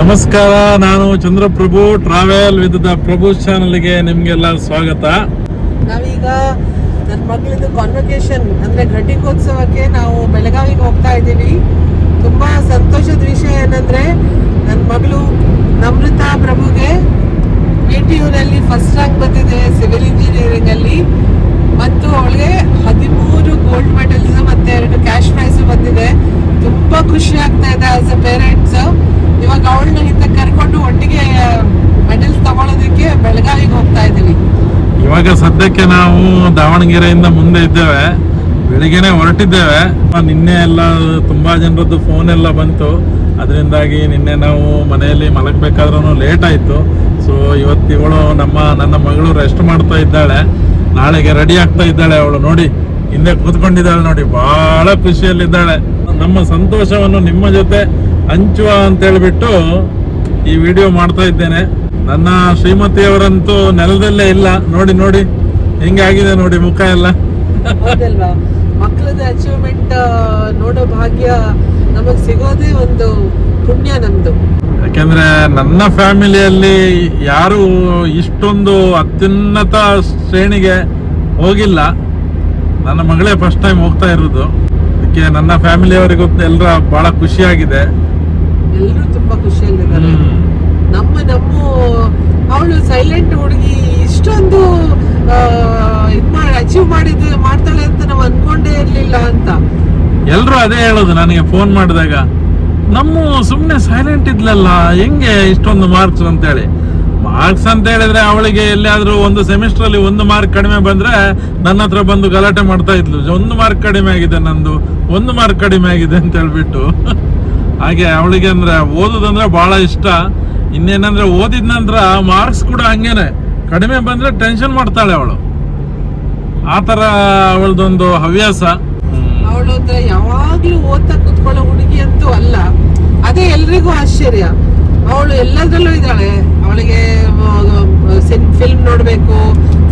ನಮಸ್ಕಾರ, ನಾನು Chandraprabhu travel with the ಪ್ರಭು ಚಾನಲ್ಗೆ ನಿಮ್ಗೆಲ್ಲ ಸ್ವಾಗತ. ನಾವೀಗ ನನ್ನ ಮಗಳಿದ್ದು ಕಾನ್ವೊಕೇಶನ್ ಅಂದ್ರೆ ಘಟಿಕೋತ್ಸವಕ್ಕೆ ನಾವು ಬೆಳಗಾವಿಗೆ ಹೋಗ್ತಾ ಇದ್ದೀವಿ. ತುಂಬಾ ಸಂತೋಷದ ವಿಷಯ ಏನಂದ್ರೆ ನನ್ನ ಮಗಳು ನಮ್ರತಾ ಪ್ರಭುಗೆ ATU-ನಲ್ಲಿ ಫಸ್ಟ್ ರ್ಯಾಂಕ್ ಬಂದಿದೆ ಸಿವಿಲ್ ಇಂಜಿನಿಯರಿಂಗ್ ಅಲ್ಲಿ, ಮತ್ತು ಅವಳಿಗೆ 13 ಗೋಲ್ಡ್ ಮೆಡಲ್ಸ್ ಮತ್ತೆ 2 ಕ್ಯಾಶ್ ಪ್ರೈಸ್ ಬಂದಿದೆ. ತುಂಬಾ ಖುಷಿ ಆಗ್ತಾ ಇದೆ ಆಸ್ ಅ ಪೇರೆಂಟ್ಸ್. ಇವಾಗ ಅವಳನ್ನ ಹಿಂದೆ ಕರ್ಕೊಂಡು ಒಟ್ಟಿಗೆ ಮೆಡಲ್ಸ್ ತಗೊಳ್ಳೋದಕ್ಕೆ ಬೆಳಗಾವಿಗೆ ಹೋಗ್ತಾ ಇದ್ದೀವಿ. ಇವಾಗ ಸದ್ಯಕ್ಕೆ ನಾವು ದಾವಣಗೆರೆಯಿಂದ ಮುಂದೆ ಇದ್ದೇವೆ, ಬೆಳಿಗ್ಗೆನೆ ಹೊರಟಿದ್ದೇವೆ. ನಿನ್ನೆ ಎಲ್ಲ ತುಂಬಾ ಜನರದ್ದು ಫೋನ್ ಎಲ್ಲ ಬಂತು, ಅದರಿಂದಾಗಿ ನಿನ್ನೆ ನಾವು ಮನೆಯಲ್ಲಿ ಮಲಗಬೇಕಾದ್ರೂ ಲೇಟ್ ಆಯಿತು. ಸೊ ಇವತ್ತು ಇವಳು ನನ್ನ ಮಗಳು ರೆಸ್ಟ್ ಮಾಡ್ತಾ ಇದ್ದಾಳೆ, ನಾಳೆಗೆ ರೆಡಿ ಆಗ್ತಾ ಇದ್ದಾಳೆ. ಅವಳು ನೋಡಿ ಹಿಂದೆ ಕೂತ್ಕೊಂಡಿದ್ದಾಳೆ, ನೋಡಿ ಬಹಳ ಖುಷಿಯಲ್ಲಿದ್ದಾಳೆ. ನಮ್ಮ ಸಂತೋಷವನ್ನು ನಿಮ್ಮ ಜೊತೆ ಹಂಚುವ ಅಂತ ಹೇಳ್ಬಿಟ್ಟು ಈ ವಿಡಿಯೋ ಮಾಡ್ತಾ ಇದ್ದೇನೆ. ನನ್ನ ಶ್ರೀಮತಿಯವರಂತೂ ನೆಲದಲ್ಲೇ ಇಲ್ಲ, ನೋಡಿ ನೋಡಿ ಹೆಂಗಾಗಿದೆ ನೋಡಿ ಮುಖ ಎಲ್ಲ. ಹೌದಲ್ವಾ, ಮಕ್ಕಳದ ಅಚೀವ್ಮೆಂಟ್ ನೋಡೋ ಭಾಗ್ಯ ನಮಗ್ ಸಿಗೋದೇ ಒಂದು ಪುಣ್ಯ ನಮ್ದು. ಯಾಕೆಂದ್ರೆ ನನ್ನ ಫ್ಯಾಮಿಲಿಯಲ್ಲಿ ಯಾರು ಇಷ್ಟೊಂದು ಅತ್ಯುನ್ನತ ಶ್ರೇಣಿಗೆ ಹೋಗಿಲ್ಲ, ನನ್ನ ಮಗಳೇ ಫಸ್ಟ್ ಟೈಮ್ ಹೋಗ್ತಾ ಇರೋದು. ಅದಕ್ಕೆ ನನ್ನ ಫ್ಯಾಮಿಲಿಯವರಿಗೂ ಎಲ್ಲರ ಬಹಳ ಖುಷಿಯಾಗಿದೆ, ಎಲ್ಲರೂ ತುಂಬಾ ಖುಷಿಯಲ್ಲಿದ್ದಾರೆ. ನಮ್ಮ ಅವಳು ಸೈಲೆಂಟ್ ಹುಡುಗಿ ಇಷ್ಟೊಂದು ಅಚೀವ್ ಮಾಡ್ತಾಳೆ ಅಂತ ನಾವು ಅನ್ಕೊಂಡೇ ಇರ್ಲಿಲ್ಲ ಅಂತ ಎಲ್ರು ಅದೇ ಹೇಳೋದು ನನಗೆ ಫೋನ್ ಮಾಡಿದಾಗ. ನಮ್ಮ ಸುಮ್ಮನೆ ಸೈಲೆಂಟ್ ಇದ್ಲಲ್ಲ, ಹೆಂಗೆ ಇಷ್ಟೊಂದು ಮಾರ್ಕ್ಸ್ ಅಂತೇಳಿ. ಮಾರ್ಕ್ಸ್ ಅಂತ ಹೇಳಿದ್ರೆ ಅವಳಿಗೆ ಎಲ್ಲಿಯಾದ್ರೂ ಒಂದು ಸೆಮಿಸ್ಟರ್ ಅಲ್ಲಿ 1 ಮಾರ್ಕ್ ಕಡಿಮೆ ಬಂದ್ರೆ ನನ್ನ ಹತ್ರ ಬಂದು ಗಲಾಟೆ ಮಾಡ್ತಾ ಇದ್ಲು. 1 ಮಾರ್ಕ್ ಕಡಿಮೆ ಆಗಿದೆ, ನಂದು 1 ಮಾರ್ಕ್ ಕಡಿಮೆ ಆಗಿದೆ ಅಂತ ಹೇಳ್ಬಿಟ್ಟು. ಹಾಗೆ ಅವಳಿಗೆ ಅಂದ್ರೆ ಓದೋದಂದ್ರೆ ಬಹಳ ಇಷ್ಟ. ಇನ್ನೇನಂದ್ರೆ ಓದಿದ ನಂತರ ಮಾರ್ಕ್ಸ್ ಕೂಡ ಹಂಗೇನೆ ಕಡಿಮೆ ಬಂದ್ರೆ ಟೆನ್ಷನ್ ಮಾಡ್ತಾಳೆ ಅವಳು. ಆತರ ಅವಳದೊಂದು ಹವ್ಯಾಸ. ಅವಳು ಅಂದ್ರೆ ಯಾವಾಗ್ಲೂ ಓದ್ತಾ ಕುತ್ಕೊಳ್ಳೋ ಹುಡುಗಿ ಅಂತೂ ಅಲ್ಲ, ಅದೇ ಎಲ್ರಿಗೂ ಆಶ್ಚರ್ಯ. ಅವಳು ಎಲ್ಲದರಲ್ಲೂ ಇದ್ದಾಳೆ. ಅವಳಿಗೆ ಫಿಲ್ಮ್ ನೋಡ್ಬೇಕು,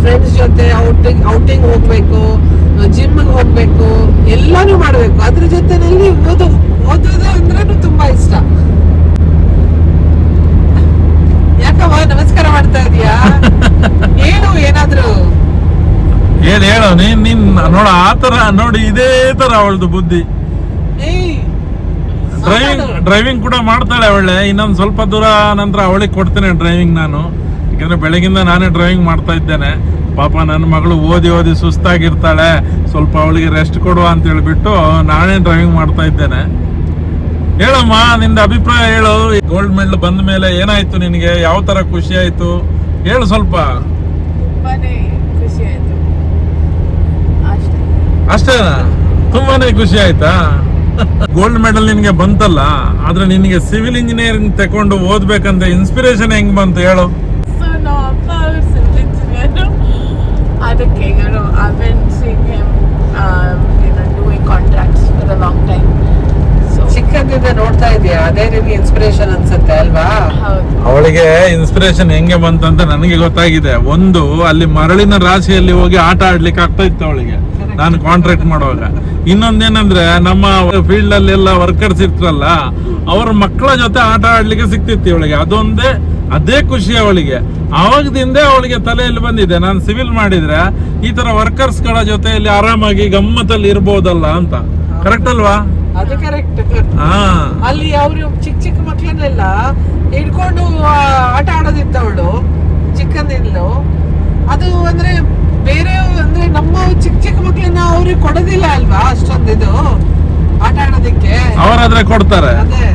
ಫ್ರೆಂಡ್ಸ್ ಜೊತೆ ಔಟಿಂಗ್ ಹೋಗ್ಬೇಕು, ಜಿಮ್ಗೆ ಹೋಗ್ಬೇಕು, ಎಲ್ಲಾನು ಮಾಡ್ಬೇಕು. ಅದ್ರ ಜೊತೆನಲ್ಲಿ ಓದೋದು ಅಂದ್ರೂ ತುಂಬಾ ಇಷ್ಟ. ಯಾಕವ್ವ ನಮಸ್ಕಾರ ಮಾಡ್ತಾ ಇದೀಯಾ? ಹೇಳು ಏನಾದ್ರು. ಹೇಳು ನೀನ್ ನೋಡ, ಆತರ ನೋಡಿ ಇದೇ ತರ ಅವಳದು ಬುದ್ಧಿ. ಡ್ರೈವಿಂಗ್ ಕೂಡ ಮಾಡ್ತಾಳೆ ಅವಳೆ. ಇನ್ನೊಂದು ಸ್ವಲ್ಪ ದೂರ ನಂತರ ಅವಳಿಗೆ ಕೊಡ್ತೇನೆ ಡ್ರೈವಿಂಗ್ ನಾನು, ಯಾಕಂದ್ರೆ ಬೆಳಗಿಂದ ನಾನೇ ಡ್ರೈವಿಂಗ್ ಮಾಡ್ತಾ ಇದ್ದೇನೆ. ಪಾಪ ನನ್ನ ಮಗಳು ಓದಿ ಸುಸ್ತಾಗಿರ್ತಾಳೆ, ಸ್ವಲ್ಪ ಅವಳಿಗೆ ರೆಸ್ಟ್ ಕೊಡುವ ಅಂತ ಹೇಳ್ಬಿಟ್ಟು ನಾನೇ ಡ್ರೈವಿಂಗ್ ಮಾಡ್ತಾ ಇದ್ದೇನೆ. ಹೇಳಮ್ಮ, ನಿಂದ ಅಭಿಪ್ರಾಯ ಹೇಳು. ಗೋಲ್ಡ್ ಮೆಡಲ್ ಬಂದ ಮೇಲೆ ಏನಾಯ್ತು ನಿನಗೆ? ಯಾವ ತರ ಖುಷಿ ಆಯ್ತು ಹೇಳು ಸ್ವಲ್ಪ. ತುಂಬಾನೇ ಖುಷಿ ಆಯ್ತು. ಅಷ್ಟೇನಾ? ತುಂಬಾನೇ ಖುಷಿ ಆಯ್ತಾ? ಗೋಲ್ಡ್ ಮೆಡಲ್ ನಿನ್ಗೆ ಬಂತಲ್ಲ, ಆದ್ರೆ ನಿನಗೆ ಸಿವಿಲ್ ಇಂಜಿನಿಯರಿಂಗ್ ತಕೊಂಡು ಓದ್ಬೇಕಂತ ಇನ್ಸ್ಪಿರೇಷನ್ ಹೆಂಗ್ ಬಂತು ಹೇಳು? ಸೊ ನಮ್ಮ ಅಪ್ಪ ಅವರು ಸಿವಿಲ್ ಇಂಜಿನಿಯರ್, ಅದಕ್ಕೆ I've been seeing him doing contracts for a long time. ಚಿಕ್ಕಂದಿಂದ ನೋಡ್ತಾ ಇದೀಯಾ, ಅದೇ ನಿಮ್ಗೆ ಇನ್ಸ್ಪಿರೇಷನ್ ಅನ್ಸುತ್ತೆ ಅಲ್ವಾ? ಹೌದು. ಅವಳಿಗೆ ಇನ್ಸ್ಪಿರೇಷನ್ ಹೆಂಗೆ ಬಂತಂತ ನನಗೆ ಗೊತ್ತಾಗಿದೆ. ಒಂದು, ಅಲ್ಲಿ ಮರಳಿನ ರಾಶಿಯಲ್ಲಿ ಹೋಗಿ ಆಟ ಆಡ್ಲಿಕ್ಕೆ ಆಗ್ತಾ ಇತ್ತು ಅವಳಿಗೆ ನಾನು ಕಾಂಟ್ರಾಕ್ಟ್ ಮಾಡುವಾಗ. ಇನ್ನೊಂದೇನಂದ್ರೆ ನಮ್ಮ ಫೀಲ್ಡ್ ಅಲ್ಲಿ ಎಲ್ಲ ವರ್ಕರ್ಸ್ ಇರ್ತಾರಲ್ಲ, ಅವ್ರ ಮಕ್ಕಳ ಜೊತೆ ಆಟ ಆಡ್ಲಿಕ್ಕೆ ಸಿಕ್ತಿತ್ತು ಇವಳಿಗೆ. ಅದೇ ಖುಷಿ ಅವಳಿಗೆ. ಆವಾಗದಿಂದ ಅವಳಿಗೆ ತಲೆಯಲ್ಲಿ ಬಂದಿದೆ, ನಾನು ಸಿವಿಲ್ ಮಾಡಿದ್ರೆ ಈ ತರ ವರ್ಕರ್ಸ್ ಗಳ ಜೊತೆಯಲ್ಲಿ ಆರಾಮಾಗಿ ಗಮ್ಮತ್ತಲ್ಲಿ ಇರ್ಬೋದಲ್ಲ ಅಂತ. ಕರೆಕ್ಟ್ ಅಲ್ವಾ? ಅದು ಕರೆಕ್ಟ್. ಅಲ್ಲಿ ಅವರು ಚಿಕ್ಕ ಮಕ್ಳನ್ನೆಲ್ಲ ಹಿಡ್ಕೊಂಡು ಆಟ ಆಡೋದಿತ್ತ ಅವಳು ಚಿಕ್ಕಂದಿಂದಲೂ. ಅದು ಅಂದ್ರೆ ಬೇರೆ ಅಂದ್ರೆ ನಮ್ಮ ಚಿಕ್ಕ ಮಕ್ಳನ್ನ ಅವ್ರಿಗೆ ಕೊಡೋದಿಲ್ಲ ಅಲ್ವಾ ಅಷ್ಟೊಂದಿದು ಆಟ ಆಡೋದಿಕ್ಕೆ. ಅವರಾದ್ರೆ ಕೊಡ್ತಾರೆ. ಅದೇ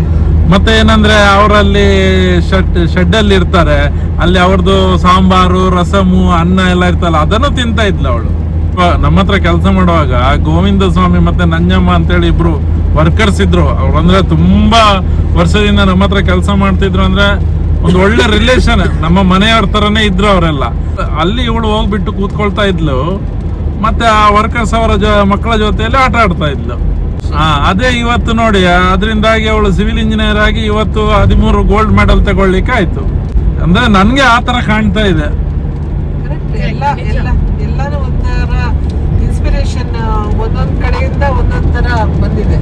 ಮತ್ತೆ ಏನಂದ್ರೆ ಅವರಲ್ಲಿ ಶೆಡ್ ಅಲ್ಲಿ ಇರ್ತಾರೆ, ಅಲ್ಲಿ ಅವ್ರದ್ದು ಸಾಂಬಾರು, ರಸಮು, ಅನ್ನ ಎಲ್ಲ ಇರ್ತಲ್ಲ, ಅದನ್ನು ತಿಂತಾ ಇದ್ಲು ಅವಳು. ನಮ್ಮ ಹತ್ರ ಕೆಲಸ ಮಾಡುವಾಗ ಗೋವಿಂದ ಸ್ವಾಮಿ ಮತ್ತೆ ನಂಜಮ್ಮ ಅಂತೇಳಿ ಇಬ್ರು ವರ್ಕರ್ಸ್ ಇದ್ರು. ಅವ್ರಂದ್ರೆ ತುಂಬಾ ವರ್ಷದಿಂದ ನಮ್ಮ ಹತ್ರ ಕೆಲಸ ಮಾಡ್ತಿದ್ರು. ಅಂದ್ರೆ ಒಂದು ಒಳ್ಳೆ ರಿಲೇಷನ್, ನಮ್ಮ ಮನೆಯವ್ರ ತರನೇ ಇದ್ರು ಅವರೆಲ್ಲ. ಅಲ್ಲಿ ಇವಳು ಹೋಗ್ಬಿಟ್ಟು ಕೂತ್ಕೊಳ್ತಾ ಇದ್ಲು, ಮತ್ತೆ ಆ ವರ್ಕರ್ಸ್ ಅವರ ಮಕ್ಕಳ ಜೊತೆಯಲ್ಲಿ ಆಟ ಆಡ್ತಾ ಇದ್ಲು. ಅದೇ ಇವತ್ತು ನೋಡಿ, ಅದರಿಂದಾಗಿ ಅವಳು ಸಿವಿಲ್ ಇಂಜಿನಿಯರ್ ಆಗಿ ಇವತ್ತು 13 ಗೋಲ್ಡ್ ಮೆಡಲ್ ತಗೊಳ್ಲಿಕ್ಕೆ ಆಯ್ತು. ಅಂದ್ರೆ ನನ್ಗೆ ಆ ತರ ಕಾಣ್ತಾ ಇದೆ. ಎಲ್ಲಾನು ಒಂಥರ ಇನ್ಸ್ಪಿರೇಷನ್, ಒಂದೊಂದ್ ಕಡೆಯಿಂದ ಒಂದೊಂದ್ ತರ ಬಂದಿದೆ.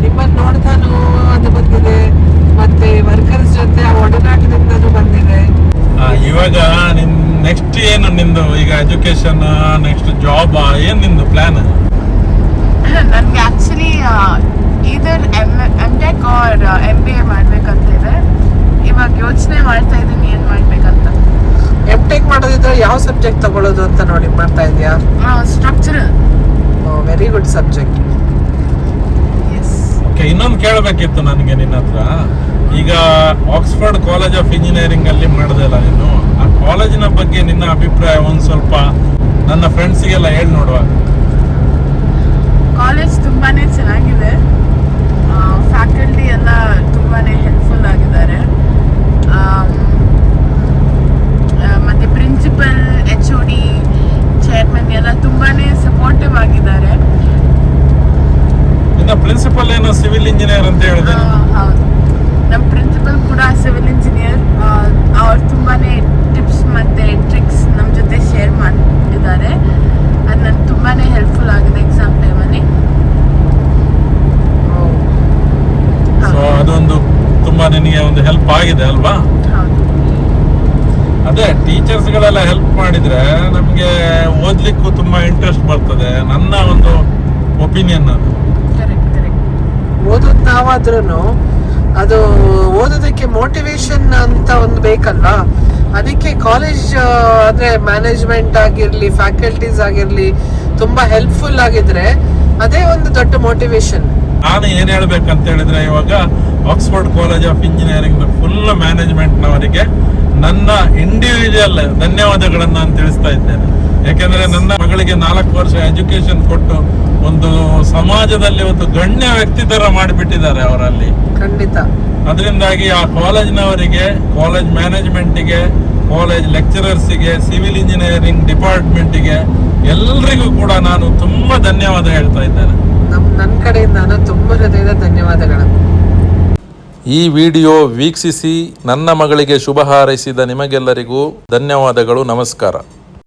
ನಿಮ್ಮನ್ನ ನೋಡ್ತಾನು ಅದು ಬಂದಿದೆ, ಮತ್ತೆ ನೆಕ್ಸ್ಟ್ ಏನು ನಿಂದು ಈಗ ಎಜುಕೇಶನ್ ನೆಕ್ಸ್ಟ್ ಜಾಬ್ ಏನ್ ನಿಂದು ಪ್ಲಾನ್? ನನ್ಗೆ ಆಕ್ಚುಲಿ ಇದರ್ MTech ಆರ್ MBA ಮಾಡ್ಬೇಕಂತಿದೆ. ಇವಾಗ ಯೋಚನೆ ಮಾಡ್ತಾ ಇದ್ದೀನಿ ಏನ್ ಮಾಡ್ಬೇಕಂತ. MTech ಮಾಡೋದಿದ್ರೆ ಯಾವ ಸಬ್ಜೆಕ್ಟ್ ತಗೊಳ್ಳೋದು ಅಂತ ನೋಡಿ ಮಾಡ್ತಾ ಇದೀಯಾ? Structural. Very good subject. Okay, ಇನ್ನೊಂದು ಕೇಳಬೇಕಿತ್ತು ನನಗೆ ನಿನ್ನ ಹತ್ರ. ಈಗ ಆಕ್ಸ್ಫರ್ಡ್ ಕಾಲೇಜ್ ಆಫ್ ಇಂಜಿನಿಯರಿಂಗ್ ಅಲ್ಲಿ ಮಾಡಿದೆಲ್ಲ ನೀನು, ಆ ಕಾಲೇಜಿನ ಬಗ್ಗೆ ನಿನ್ನ ಅಭಿಪ್ರಾಯ ಒಂದ್ ಸ್ವಲ್ಪ ನನ್ನ ಫ್ರೆಂಡ್ಸಿಗೆಲ್ಲ ಹೇಳಿ ನೋಡುವ. ಕಾಲೇಜ್ ತುಂಬಾನೇ ಚೆನ್ನಾಗಿದೆ. ಫ್ಯಾಕಲ್ಟಿ ಎಲ್ಲ ತುಂಬಾನೇ ಹೆಲ್ಪ್ಫುಲ್ ಆಗಿದ್ದಾರೆ. ಮತ್ತೆ ಪ್ರಿನ್ಸಿಪಲ್, HOD, ಚೇರ್ಮನ್ ಎಲ್ಲ ತುಂಬಾನೇ ಸಪೋರ್ಟಿವ್ ಆಗಿದ್ದಾರೆ. ನಿನ್ನ ಪ್ರಿನ್ಸಿಪಲ್ ಏನೋ ಸಿವಿಲ್ ಇಂಜಿನಿಯರ್ ಅಂತ ಹೇಳಿದೆ. ಹೌದು, ನಮ್ಮ ಪ್ರಿನ್ಸಿಪಲ್ ಕೂಡ ಸಿವಿಲ್ ಇಂಜಿನಿಯರ್. ಅವ್ರು ತುಂಬಾನೇ ಟಿಪ್ಸ್ ಮತ್ತೆ ಟ್ರಿಕ್ಸ್ ನಮ್ಮ ಜೊತೆ ಶೇರ್ ಮಾಡಿದ್ದಾರೆ. ಅದು ನನಗೆ ತುಂಬಾನೇ ಹೆಲ್ಪ್ಫುಲ್ ಆಗಿದೆ ಎಕ್ಸಾಮ್ ಟೈಮಲ್ಲಿ. ಸೊ ಅದೊಂದು ತುಂಬಾ ನಿನಗೆ ಒಂದು ಹೆಲ್ಪ್ ಆಗಿದೆ ಅಲ್ವಾ? ಹೌದು. ಅದೇ ಟೀಚರ್ಸ್ ಗಳೆಲ್ಲ ಹೆಲ್ಪ್ ಮಾಡಿದ್ರೆ ನಮ್ಗೆ ಓದ್ಲಿಕ್ಕೂ ತುಂಬಾ ಇಂಟ್ರೆಸ್ಟ್ ಬರ್ತದೆ. ನನ್ನ ಒಂದು ಒಪಿನಿಯನ್ ಅದು. ಓದೋದು ನಾವಾದ್ರೂ ಅದು ಓದೋದಕ್ಕೆ ಮೋಟಿವೇಶನ್ ಅಂತ ಒಂದು ಬೇಕಲ್ಲ. ಅದಕ್ಕೆ ಕಾಲೇಜ್ ಅಂದ್ರೆ ಮ್ಯಾನೇಜ್ಮೆಂಟ್ ಆಗಿರ್ಲಿ, ಫ್ಯಾಕಲ್ಟೀಸ್ ಆಗಿರ್ಲಿ ತುಂಬಾ ಹೆಲ್ಪ್ಫುಲ್ ಆಗಿದ್ರೆ ಅದೇ ಒಂದು ದೊಡ್ಡ ಮೋಟಿವೇಶನ್. ನಾನು ಏನ್ ಹೇಳ್ಬೇಕಂತ ಹೇಳಿದ್ರೆ, ಇವಾಗ Oxford college of engineering full management ನವರಿಗೆ ನನ್ನ ಇಂಡಿವಿಜುವಲ್ ಧನ್ಯವಾದಗಳನ್ನ ನಾನು ತಿಳಿಸ್ತಾ ಇದ್ದೇನೆ. ಯಾಕೆಂದ್ರೆ ನನ್ನ ಮಗಳಿಗೆ 4 ವರ್ಷ ಎಜುಕೇಶನ್ ಕೊಟ್ಟು ಒಂದು ಸಮಾಜದಲ್ಲಿ ಒಂದು ಗಣ್ಯ ವ್ಯಕ್ತಿ ತರ ಮಾಡಿಬಿಟ್ಟಿದ್ದಾರೆ ಅವರಲ್ಲಿ. ಖಂಡಿತ. ಅದರಿಂದಾಗಿ ಆ ಕಾಲೇಜ್ನವರಿಗೆ, ಕಾಲೇಜ್ ಮ್ಯಾನೇಜ್ಮೆಂಟಿಗೆ, ಕಾಲೇಜ್ ಲೆಕ್ಚರರ್ಸಿಗೆ, ಸಿವಿಲ್ ಇಂಜಿನಿಯರಿಂಗ್ ಡಿಪಾರ್ಟ್ಮೆಂಟಿಗೆ ಎಲ್ರಿಗೂ ಕೂಡ ನಾನು ತುಂಬಾ ಧನ್ಯವಾದ ಹೇಳ್ತಾ ಇದ್ದೇನೆ. ನನ್ನ ಕಡೆಯಿಂದ ನಾನು ತುಂಬಾ ಹೃದಯದ ಧನ್ಯವಾದಗಳು. ಈ ವಿಡಿಯೋ ವೀಕ್ಷಿಸಿ ನನ್ನ ಮಗಳಿಗೆ ಶುಭ ಹಾರೈಸಿದ ನಿಮಗೆಲ್ಲರಿಗೂ ಧನ್ಯವಾದಗಳು. ನಮಸ್ಕಾರ.